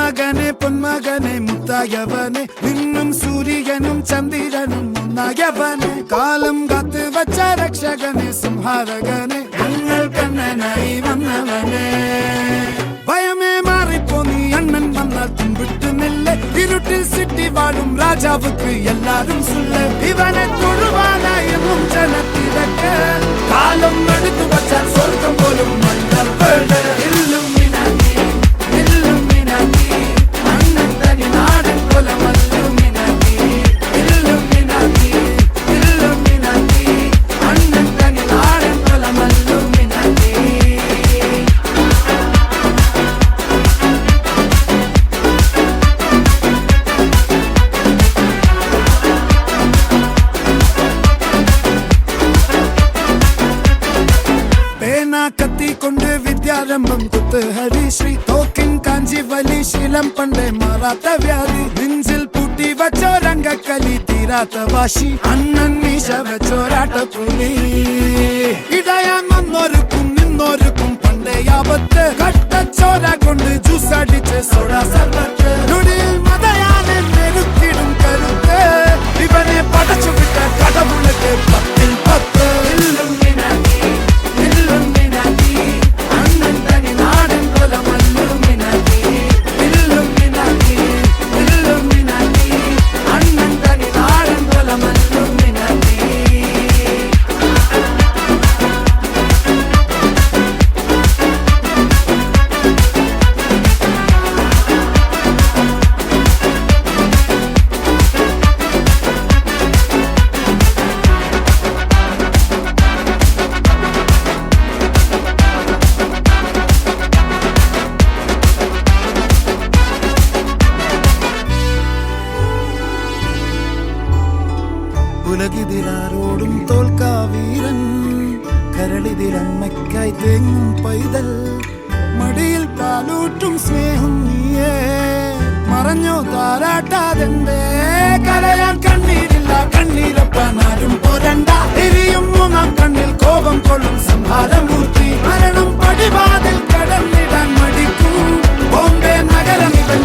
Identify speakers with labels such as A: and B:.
A: മകനെ പൊന്മകനെ മുത്തായവനെ നിന്നും സൂര്യനും ചന്ദ്രനും ഒന്നായവനെ കാലം കാത്ത് വച്ച രക്ഷകനെ സംഹാരകനെ ഞങ്ങൾ കണ്ണനായി വന്നവനെ ഭയമേ മാറിപ്പോ നീ അണ്ണൻ വന്നാൽ തുമ്പിട്ടുന്നില്ല ഇരുട്ടിൽ സിറ്റി വാഴും രാജാവുക്ക് എല്ലാരും സുല്ല ഇവനെ തൊഴുവാനായി എന്നും ജനത്തിരക്ക് കാലം എടുത്തു വച്ചാൽ സ്വർഗം പോലും മണ്ണൽ വീട് കത്തി കൊണ്ട് വിദ്യാരംഭം കുത്ത് ഹരിശ്രീ തോക്കിൻ കാഞ്ചി വലി ശീലം പണ്ടേ മാറാത്ത വ്യാധി നെഞ്ചിൽ പൂട്ടി വച്ചോരംഗക്കലി തീരാത്ത വാശി അണ്ണൻ മീശ വെച്ചോരാട്ട പുലി ഇടയാൻ വന്നോർക്കും നിന്നോർക്കും പണ്ടേ ആപത്ത് കട്ടച്ചോര കൊണ്ട് ജ്യൂസ് അടിച്ച് സോഡ സർബത്ത് നുടിയിൽ മതയാനെ നെരുത്തിടും കരുത്ത് ഇവനെ പടച്ചു വിട്ട കടവുളക്ക് 10-ൽ 10 ഉലകിതിലാരോടും തോൽക്കാ വീരൻ കരളിതിലമ്മയ്ക്കായി തേങ്ങും പൈതൽ മടിയിൽ പാലൂട്ടും സ്നേഹം നീയേ മറഞ്ഞോ താരാട്ടാതെന്തേ കരയാൻ കണ്ണീരില്ല കണ്ണീരപ്പാനാരും പോരണ്ട എരിയും മൂന്നാം കണ്ണിൽ കോപം കൊള്ളും സംഹാരമൂർത്തി മരണം പടിവാതിൽ കടന്നിടാൻ മടിക്കും ബോംബെ നഗരം ഇവൻ